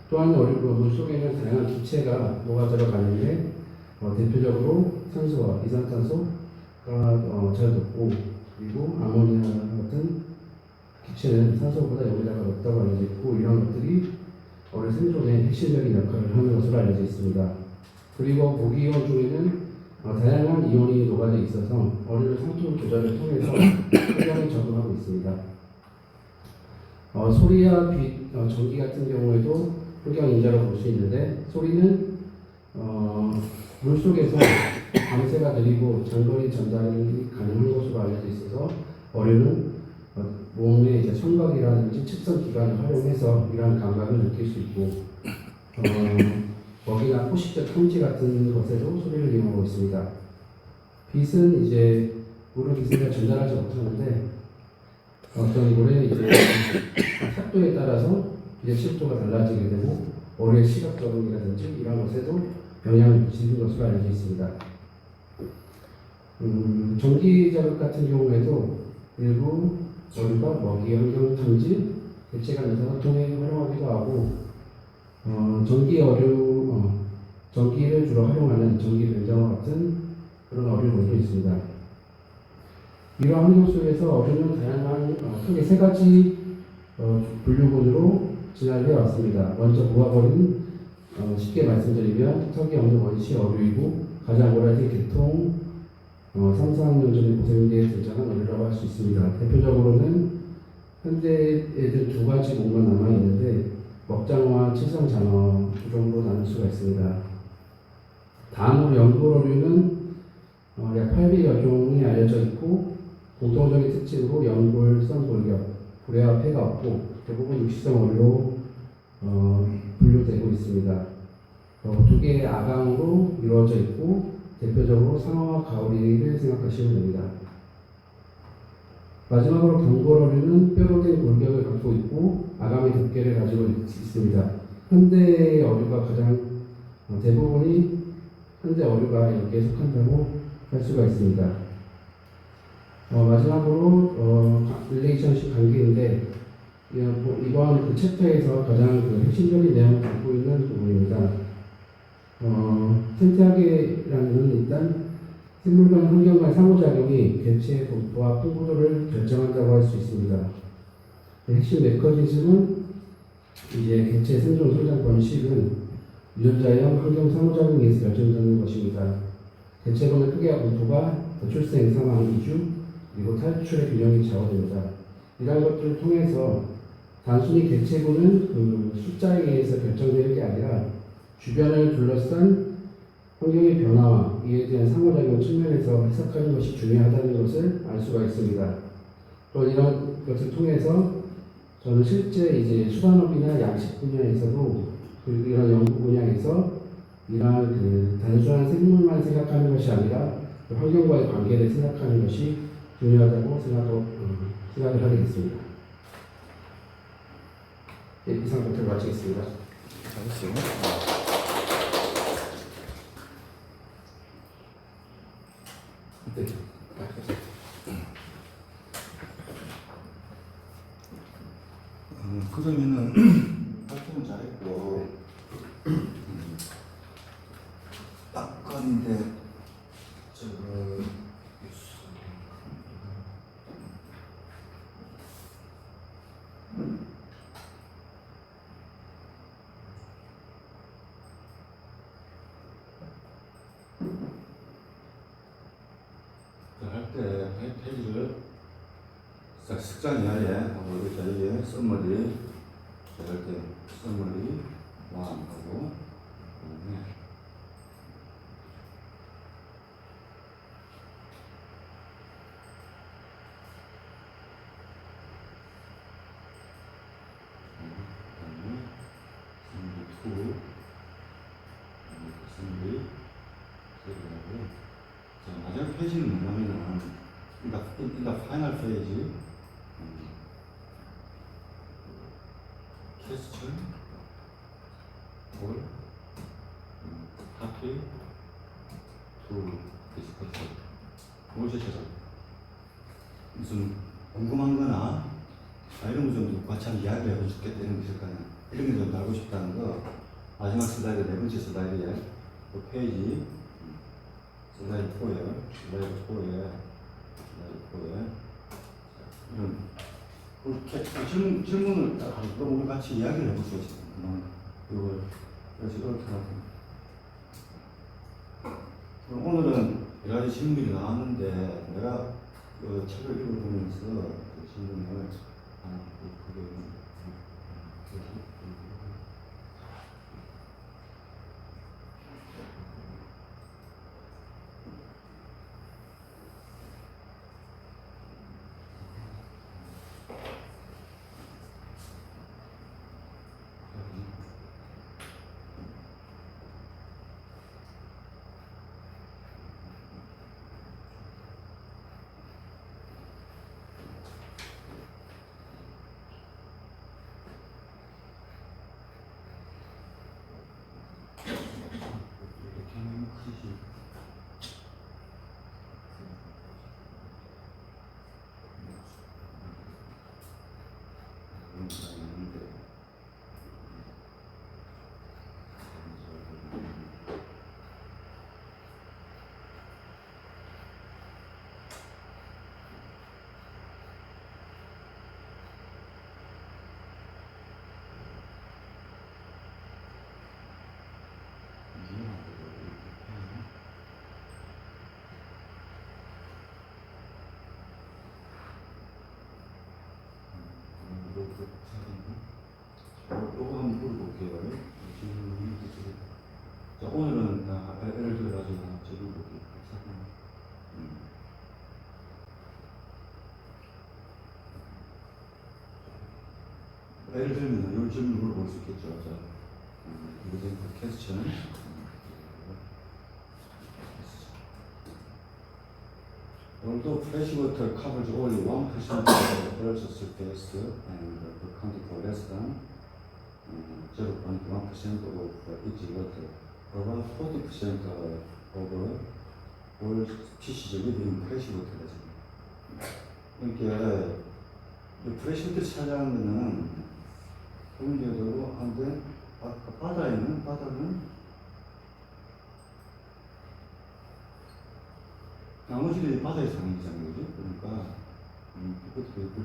또한 물 속에는 다양한 기체가 녹아 들어가는데, 대표적으로 산소와 이산탄소가 잘 녹고, 그리고 아모니아 같은 기체는 산소보다 여기다가 높다고 알려져 있고, 이런 것들이 어류 생존에 핵심적인 역할을 하는 것으로 알려져 있습니다. 그리고 고기이온 중에는 다양한 이온이 녹아져 있어서 어류의 상토 조절을 통해서 흡연에 적응하고 있습니다. 소리와 빛, 전기 같은 경우에도 환경 인자로 볼 수 있는데, 소리는 물 속에서 밤새가 느리고 장거리 전달이 가능한 것으로 알려져 있어서 어류는 몸의 이제 청각이라든지 측선 기관을 활용해서 이러한 감각을 느낄 수 있고, 먹이나 포식자 탐지 같은 것에도 소리를 이용하고 있습니다. 빛은 이제 물을 빛을 전달하지 못하는데, 어떤 물의 이제 탁도에 따라서 빛의 칠도가 달라지게 되고, 어류의 시각 적응이라든지 이런 것에도 영향을 미치는 것으로 알려져 있습니다. 전기 자극 같은 경우에도 일부 어류가 먹이 환경 탐지, 대체 간에서 소통에 활용하기도 하고, 전기를 주로 활용하는 전기 변장어 같은 그런 어류들도 있습니다. 이러한 환경 속에서 어류는 다양한 크게 세 가지 분류군으로 진화를 해왔습니다. 먼저 모아버린 쉽게 말씀드리면 턱이 없는 원시 어류이고, 가장 오래된 계통 3, 4학년 전에 고생대에 등장한 어류라고 할 수 있습니다. 대표적으로는 현대에는 두 가지 몸만 남아있는데, 먹장어와 칠성장어 두 종류로 나눌 수가 있습니다. 다음으로 연골어류는 약 800여 종이 알려져 있고, 공통적인 특징으로 연골성 골격, 고래와 폐가 없고 대부분 육식성 어류로 분류되고 있습니다. 두 개의 아강으로 이루어져 있고, 대표적으로 상어와 가오리를 생각하시면 됩니다. 마지막으로 경골어류는 뼈로 된 골격을 갖고 있고 아감의 덮개를 가지고 있습니다. 현대 어류가 가장 대부분이 현대 어류가 여기에 속한다고 할 수가 있습니다. 마지막으로 릴레이션십 관계인데, 이번 그 챕터에서 가장 핵심적인 내용을 담고 있는 부분입니다. 생태학이라는 일단 생물 간 환경 간 상호작용이 개체의 분포와 풍부도를 결정한다고 할 수 있습니다. 핵심 메커니즘은 이제 개체 생존, 성장, 번식은 유전자형 환경 상호작용에서 결정되는 것입니다. 대체군의 크기와 분포가 출생, 사망, 이주, 그리고 탈출의 균형이 좌우됩니다. 이러한 것들을 통해서 단순히 개체군은 그 숫자에 의해서 결정되는 게 아니라 주변을 둘러싼 환경의 변화와 이에 대한 상호작용 측면에서 해석하는 것이 중요하다는 것을 알 수가 있습니다. 또 이런 것을 통해서 저는 실제 이제 수산업이나 양식 분야에서도 이런 연구 분야에서 이러한 그 단순한 생물만 생각하는 것이 아니라 그 환경과의 관계를 생각하는 것이 중요하다고 생각을 하게 됐습니다. 네, 이상 발표를 마치겠습니다. 네. 그러면은 활동은 잘했고 딱 건인데 저거 할때 페이지를 습관 이하에 하고 여기 저희의 썸머리 이렇게 썸머리 하고 그다음에 썸머리 2 썸머리 3하고 자 마지막 페이지는 뭐냐면은 in the final page question or copy to discuss 무엇이죠? 무슨 궁금한 거나 이런 거 좀 같이 한번 이야기를 해보고 싶겠다 이런 거 있을 거 아니야. 이런 게 좀 알고 싶다는 거 마지막 슬라이드 네 번째 슬라이드에 그 페이지 슬라이드 4에 이런 질문을 우리 같이 이야기를 해볼 수 있어요. 이걸 그래서 이렇게 하고 그럼 오늘은 여러 가지 질문이 나왔는데 내가 그 책을 읽어보면서 그 질문을 요거 한번 물어볼게요. 자, 오늘은 예를 들어가지고 하나 적어볼게요. 예를 들면 이 질문을 물어볼 수 있겠죠. 자, 이거 퀘스천. Although fresh water covers only 1% of the Earth's surface and accounting for less than 0.1% of each water, about 40% of all species live in fresh water. 그러니까 fresh water 찾아가는 거는 기본적으로 한데 바다는 나머지는 바다에 사는 거잖아요, 그지? 그러니까 이것도 있고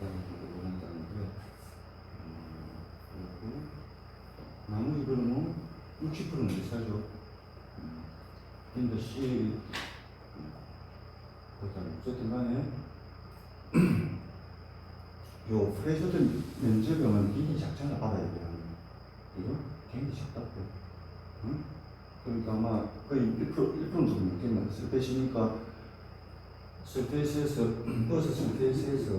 그다음에 원한다는데 그리고 나머지 그러면 60%는 어디 살죠? in the sea. 어쨌든 간에 요 프레셔든 면적은 굉장히 작잖아, 바다에 비하면. 이거 굉장히 작다. 응? 그러니까 아마 거의 1% 정도 넘겠네. 서페이스니까 서페이스에서 어서 서페이스에서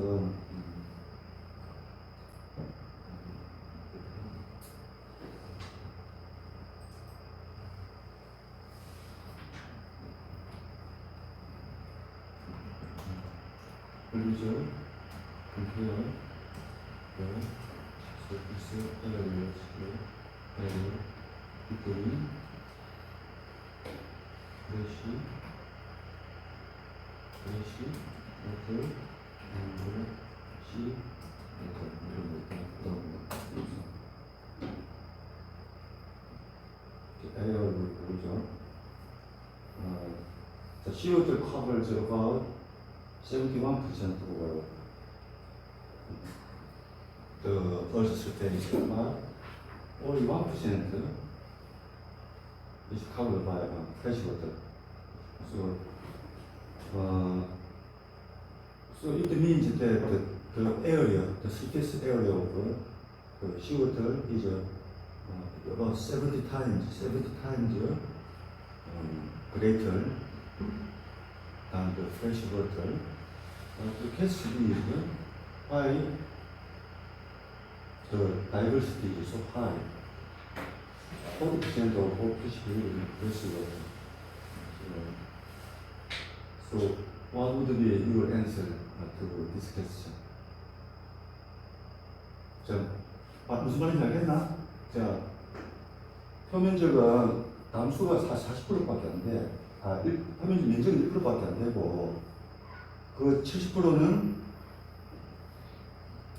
그리죠. 그리고요. 서페이스 에어리어 빅토리 프레시 워터 시 에어를 보죠. The CO2 covers about 71% the Earth's surface, but only 1% is covered by fresh water. So it means that the area, the surface area of the seawater is about 70 times greater than the fresh water. The question is why the diversity is so high. 40% of all fish live in fresh water. So what would be your answer to this question? 자, 무슨 말인지 알겠나? 자, 표면적은 담수가 40%밖에 안 돼. 표면적 면적은 1%밖에 안 되고, 그 70%는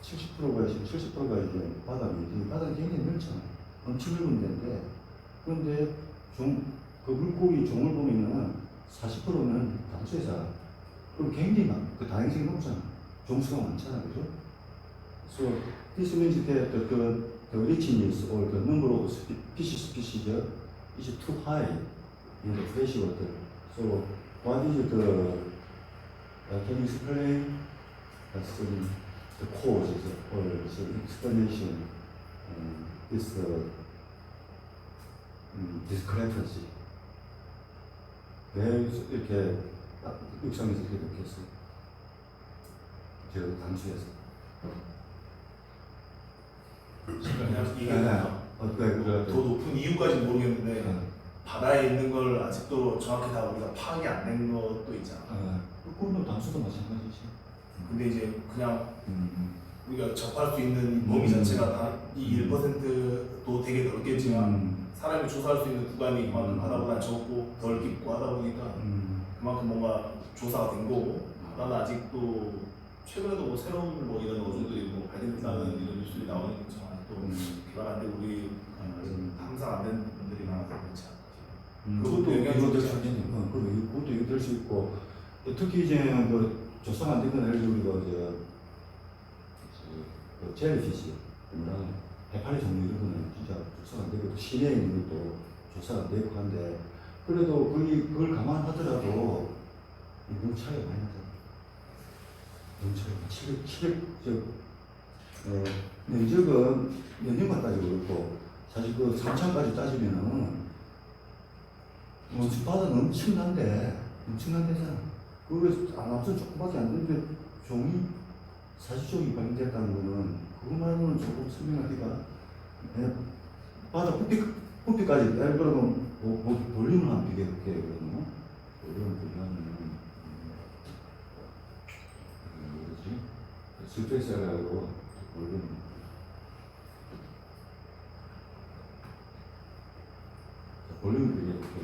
70%가 이제 바다면, 바다는 굉장히 넓잖아. 엄청 넓은 데인데, 그런데 그 물고기 종을 보면은 40%는 담수에 살아. 그럼 굉장히 그 다양성이 높잖아. 종수가 많잖아, 그죠? So this means that the richness or the number of species is too high in the fresh water. So what is can you explain the causes or some explanation this discrepancy? 왜 이렇게 육상에서 이렇게 느꼈어? 저 담수에서. 그냥 이게 더 더 높은 이유까지는 모르겠는데 바다에 있는 걸 아직도 정확히 다 우리가 파악이 안 된 것도 있잖아. 그거는 담수도 마찬가지지. 근데 이제 그냥 우리가 접할 수 있는 범위 자체가 다 이 1%도 되게 넓겠지만 사람이 조사할 수 있는 구간이 그만큼 바다보다 적고 덜 깊고 하다 보니까 그만큼 뭔가 조사가 된 거고 바다는 아직도 최근에도 뭐 새로운 뭐 이런 어종들이 뭐 발견됐다는 이런 뉴스들이 나오니까 또 개발 안 되고 우리 항상 안 된 분들이 많아서 그렇지 않나. 그것도 영향이 될 수 있고, 그것도 이거 될 수 있고, 특히 이제 그 조사가 안 되는 애들 우리가 이제 젤리피시, 해파리 종류 이런 거는 진짜 조사가 안 되고 시내에 있는 것도 조사가 안 되고 한데 그래도 그걸 감안하더라도 너무 차이가 많이 나잖아. 너무 차이가 700 면적은 면적만 따지고 그렇고 사실 그 3차까지 따지면은 바다는 엄청난데잖아. 그거 앞서 조금밖에 안 되는데 종이 40종이 발견됐다는 거는 그것만으로는 조금 설명하기가 바다 부피까지 예를 들면 볼륨을 한 비교해볼게 그러면 볼륨을 비교하면 뭐지? 스페이스하고 볼륨 볼륨을 비교해볼게.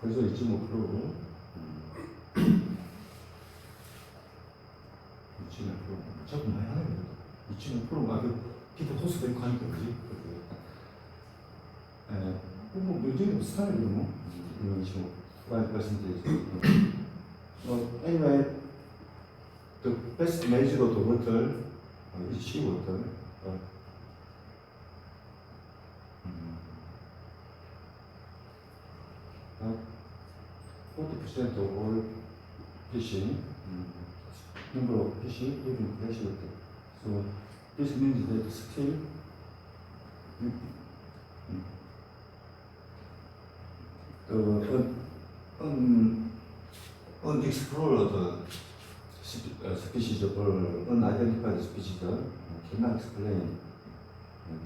그래서 2.5%로 2.5% 조금 많이 하네요. 2.5%가 피부 호수되고 하니까 그지? 뭐 문제는 없어요. 뭐 이런 식으로 5%. Anyway, the best measure of the water It's seawater. 40% of all fishing, number of fishing, even freshwater. So this means that still the unexplored species or unidentified species cannot explain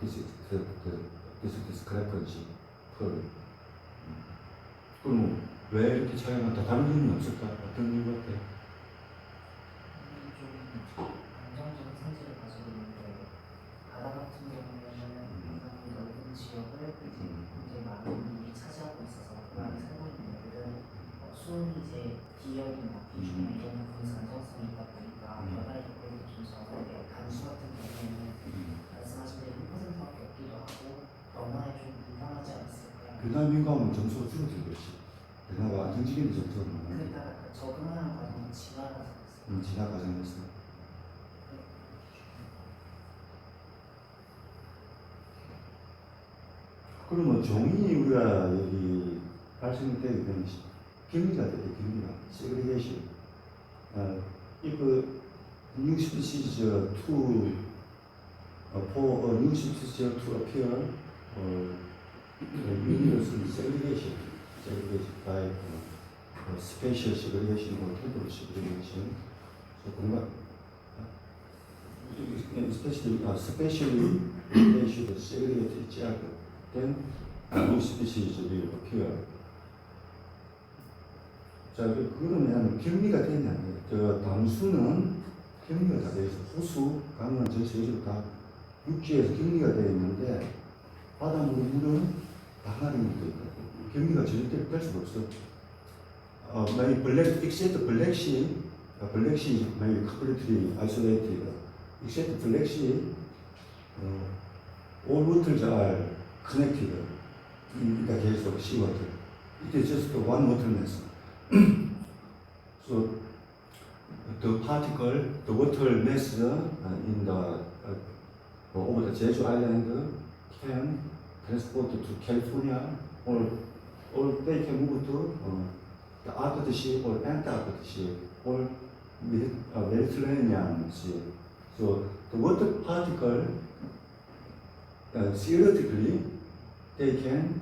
this discrepancy. 그럼 왜 이렇게 차이가 많다? 다른 이유는 없을까? 어떤 이유 같아? 좀 안정적인 성질을 가지고 있는데 바다 같은 경우에는 굉장히 넓은 지역을 굉장히 많은 일이 차지하고 있어서 그 안에 살고 있는 애들은 수온이 이제 기역이나 비중이나 이런 부분에서 안정성이 있다 보니까 변화를 겪고 있는 좀 적은데 단수 같은 경우에는 말씀하신 대로 1%밖에 없기도 하고 변화에 좀 민감하지 않았을까요? 변화 민감은 점수가 줄어들겠지. 변화가 안정적인 점수가 많은데 그러니까 적응하는 과정은 진화라서 있어요. 진화 과정에서 그러면 종이 우리가 여기 발생되게 되면 격리가 돼요. 격리가 segregation. If new species to for a new species to appear, we need some segregation by spatial segregation or temporal segregation. So 공간, especially spatially they should segregate each other. Then new species will appear. 자, 그러면 격리가 되냐? 저 담수는 격리가 다 되어 있어. 호수, 강은 저 세계로 다 육지에서 격리가 되어 있는데 바닷물은 다 하나를 묻어 있고 격리가 절대 될 수가 없어. 만약 except Black Sea may be completely isolated. Except Black Sea, all waters are connected. in the case of seawater, it is just one water mass. So the particle, the water mass in the over the Jeju Island can transport to California, or they can move to the Arctic Sea or Antarctic Sea or Mediterranean Sea. So the water particle theoretically they can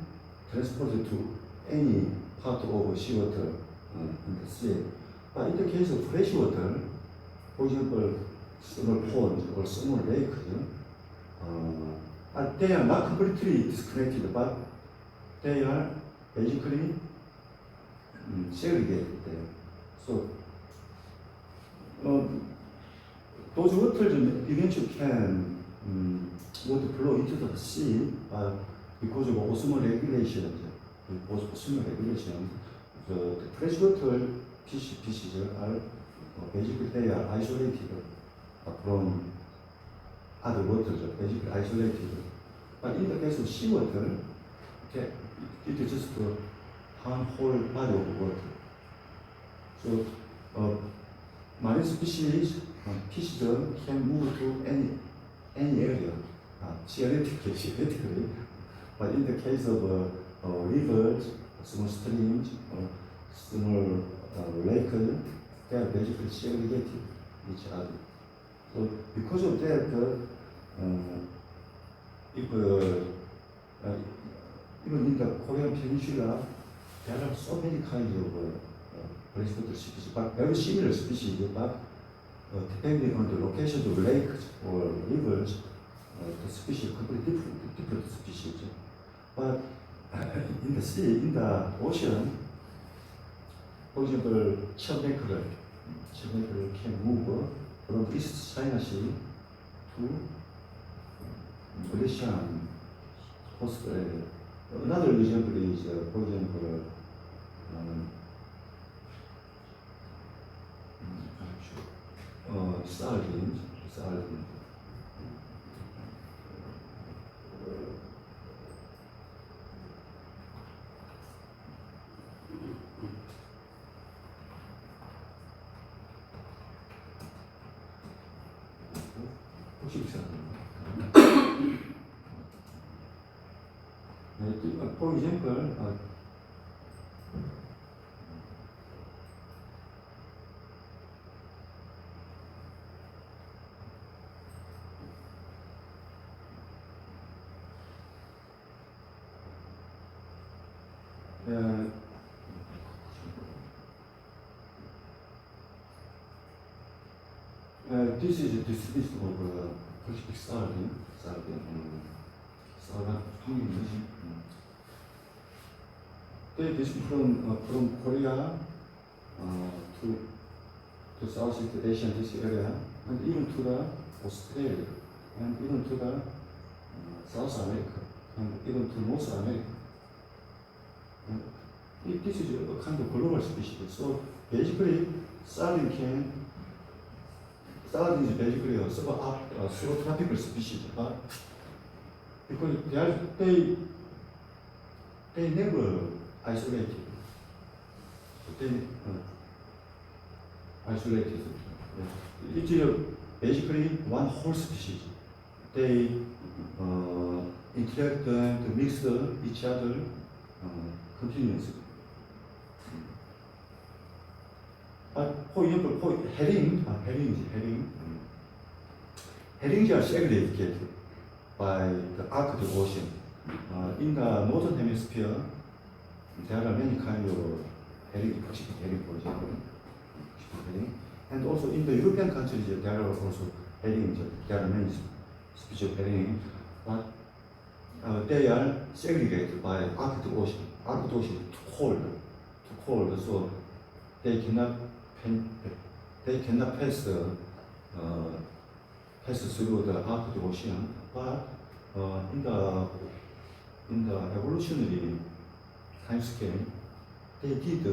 transport to any part of seawater in the sea. But in the case of fresh water, for example, small ponds or small lakes, they are not completely disconnected, but they are basically segregated there. So those waters eventually can would flow into the sea because of osmolar regulations. The freshwater fishes are basically they are isolated from other waters, basically isolated. But in the case of seawater, it is just one whole body of water. So marine species can move to any area, theoretically. But in the case of rivers, small streams, small lakes, they are basically segregated each other. So because of that, even in the Korean Peninsula, there are so many kinds of freshwater species, but very similar species. But depending on the location of lakes or rivers, the species are completely different species. But in the sea, in the ocean, for example, Cheon mackerel can move from East China Sea to Malaysian coast area. Another example is, for example, sardines. 60 for example, this is list of Pacific Sardine. This from Korea to Southeast Asia, this area, and even to the Australia, and even to the South America, and even to North America. This is a kind of global species. So basically, sardine is basically a subtropical species, but because they never isolated. They isolated. It's basically one whole species. They interact and mix each other continuously. For example, for herrings are segregated by the Arctic Ocean. In the northern hemisphere, there are many kinds of herring, Pacific herring, for example, and also in the European countries there are also herrings. There are many species of herring, but they are segregated by Arctic Ocean. Arctic Ocean is too cold, so they cannot pass through the Arctic Ocean. But in the evolutionary time scale, they did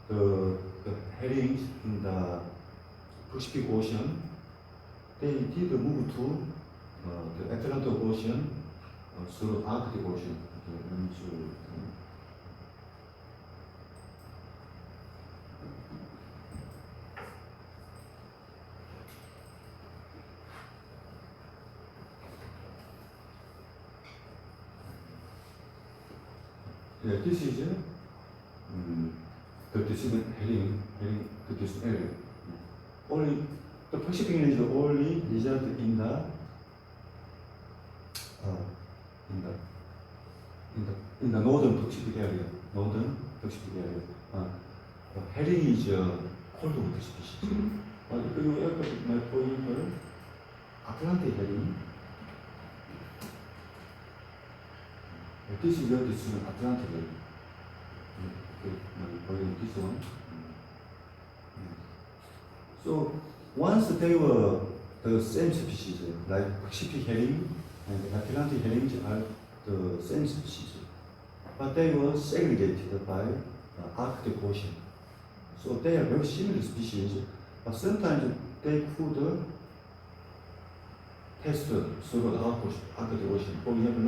the herrings in the Pacific Ocean. They did move to the Atlantic Ocean through Arctic Ocean. Yeah, this is the distant herring, the distant area. Only the Pacific is only result in the northern Pacific area. Herring is a cold water species. But if you ever for example, Atlantic herring. This is an Atlantic herring. This one. So once they were the same species, like Pacific herring and Atlantic herrings are the same species, but they were segregated by Arctic Ocean. So they are very similar species, but sometimes they could pass through the Arctic Ocean. For example,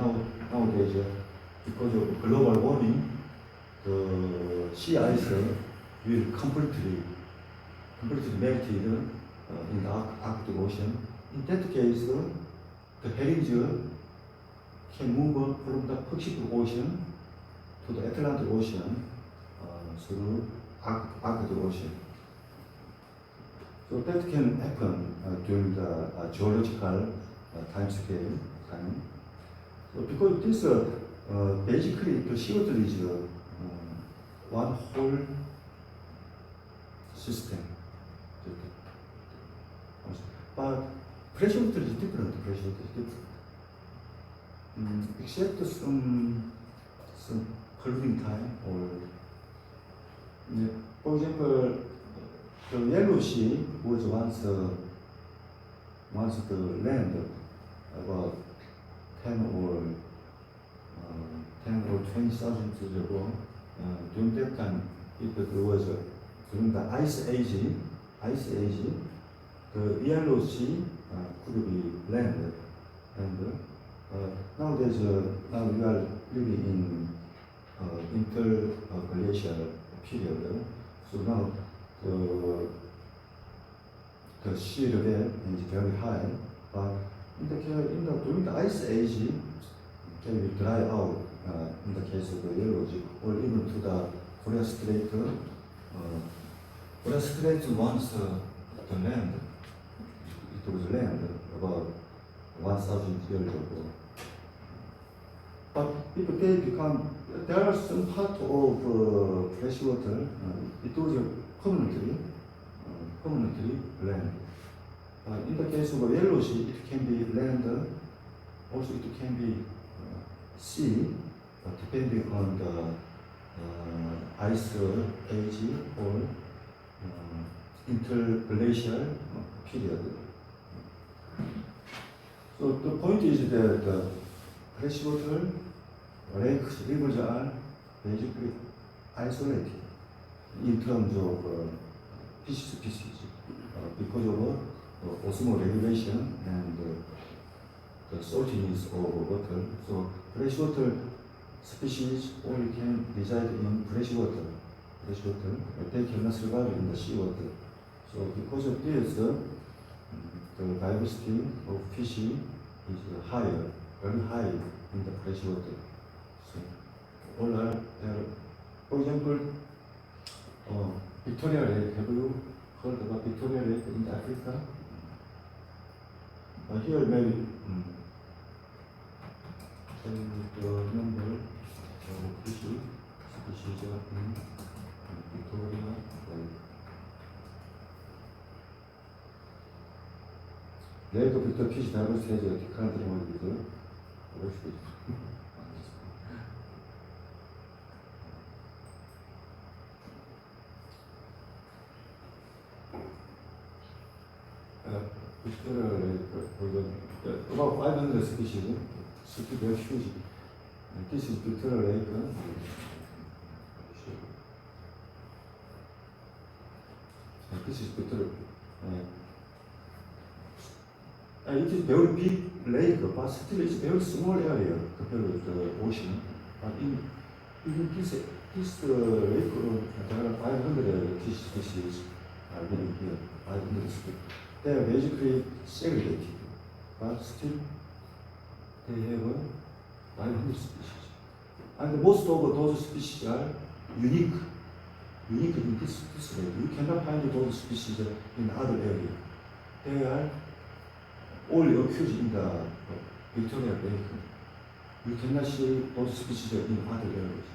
nowadays, because of global warming, the sea ice will completely melted in the Arctic Ocean. In that case, the herrings can move from the Pacific Ocean to the Atlantic Ocean through Arctic Ocean. So that can happen during the geological time scale. So because this basically the seawater is one whole system. But freshwater is different. Except some polluting time or, for example, the Yellow Sea was once the land about 10 or 20,000 years ago. During that time, it was during the Ice Age. The Yellow Sea could be land, and nowadays now we are living in interglacial period. So now the sea level is very high, during the ice age, can be dry out in the case of the yellow jeep, or even to the Korea Strait. Korea Strait once the land, it was land about 1,000 years ago. But if they become, there are some part of fresh water, it was permanently land. In the case of a yellow sea, it can be land, also it can be sea, depending on the ice age or interglacial period. So the point is that the freshwater lakes, rivers are basically isolated in terms of fish species because of osmotic regulation and the saltiness of water. So freshwater species only can reside in freshwater. They cannot survive in the seawater. So because of this, the diversity of fish is higher, very high in the freshwater. So all are there. For example, Victoria Lake. Have you heard about Victoria Lake in Africa? Here maybe the number of fish species in Victoria Lake. Lake of Victoria fish diversity has a currently with Victoria Lake, about 500 species, very huge. This is Victoria Lake. This is Victoria. It is very big lake, but still it's very small area compared with the ocean. But in this lake, there are 500 fish species living here. 500 species. They are basically segregated, but still they have 500 species. And most of those species are unique in this lake. You cannot find those species in other areas. They are only occurs in the Victoria Lake. You cannot see those species in other areas.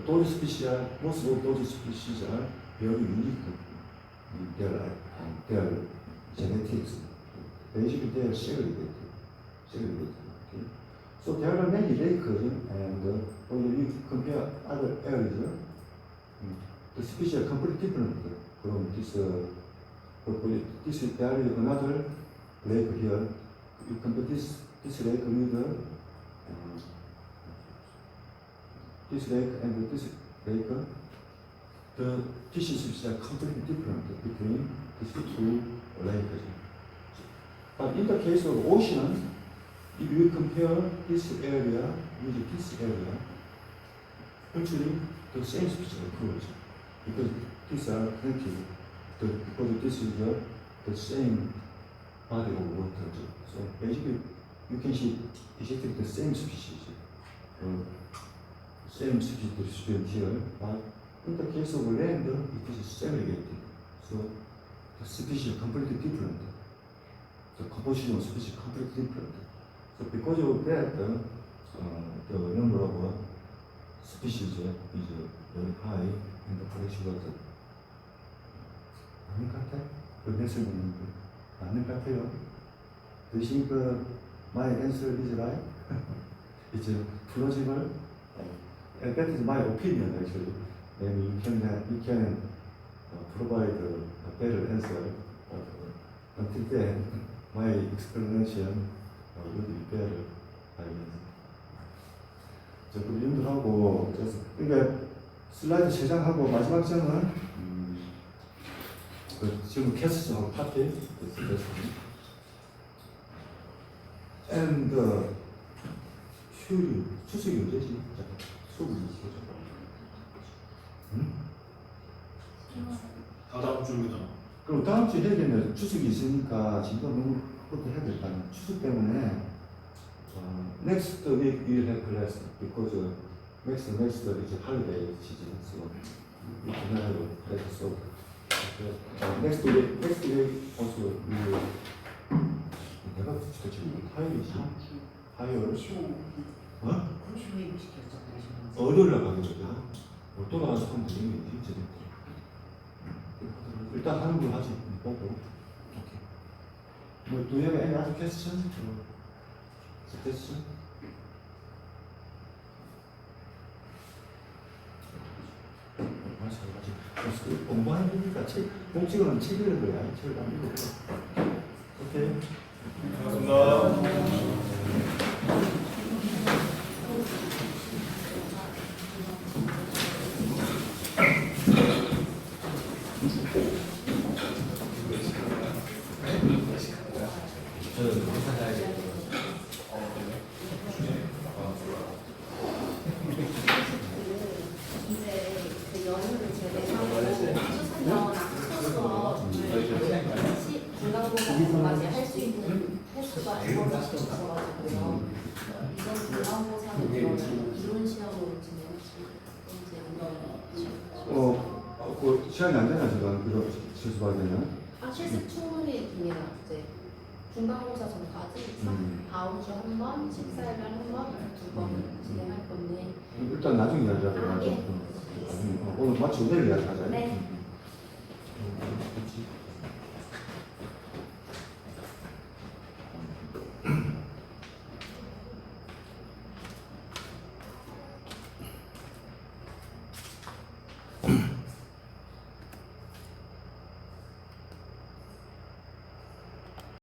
Those species most of those species are very unique in their genetics. Basically, they are segregated. Okay? So there are many lakes, and when you compare other areas, the species are completely different from this. There is another lake here. You compare this lake with this lake and this lake. The fish species are completely different between these two lakes. But in the case of ocean, if you compare this area with this area, actually the same species occurs because these are connected. Because this is the same body of water. So basically, you can see exactly the same species. Same species distributed here, but in the case of land, it is segregated. So the species are completely different. The composition of species is completely different. So because of that, the number of species is very high in the freshwater. 아닌 것 같아? 그 넷을 보는 거 아닌 것 같아요. Do you think my answer is right? It's plausible. And that is my opinion actually. Maybe you can provide a better answer. Until then, my explanation will be better. I guess. 자, 그럼 인도하고 그러니까 슬라이드 3장 하고 마지막 장은 지금 캐스트하고 파티 and 추석이 언제지? 수업이 다음 주입니다. 그럼 다음 주에 해야 되면 추석이 있으니까 지금 너무 그것도 해야 돼. 추수 때문에 next week we'll have class because next is holiday season. So we can have class. So next week also we will. 내가 진짜 지금 화요일이지. 화요일. 어? 혹시 왜 입시 결정되시는지 월요일 날 가는 거거든. 또 나가서 하면 되겠네. 진짜. 일단 하는 걸 하지. 보고. 오케이. Do you have any other question? Suggestion? 공부하는 거니까 공식은 책 읽는 거야. 책을 안 읽어. 오케이. 반갑습니다. 저는 회사 가야겠어요. 이제 그 연휴를 제외하고 수산년 앞서서 중간고사까지 할 수 있는 횟수가 적어가지고요. 이번 중간고사는 그러면 이론 시험으로 진행할지 그 시간이 안 되나 지금 이거 실수해야 되나? 실습 충분히 됩니다. 이제 중간고사 전까지 다음 주 한 번, 14일날 한 번, 2번 진행할 건데 일단 나중에 이야기하자. 예. 오늘 마치 내일 이야기하자. 네. 그렇지.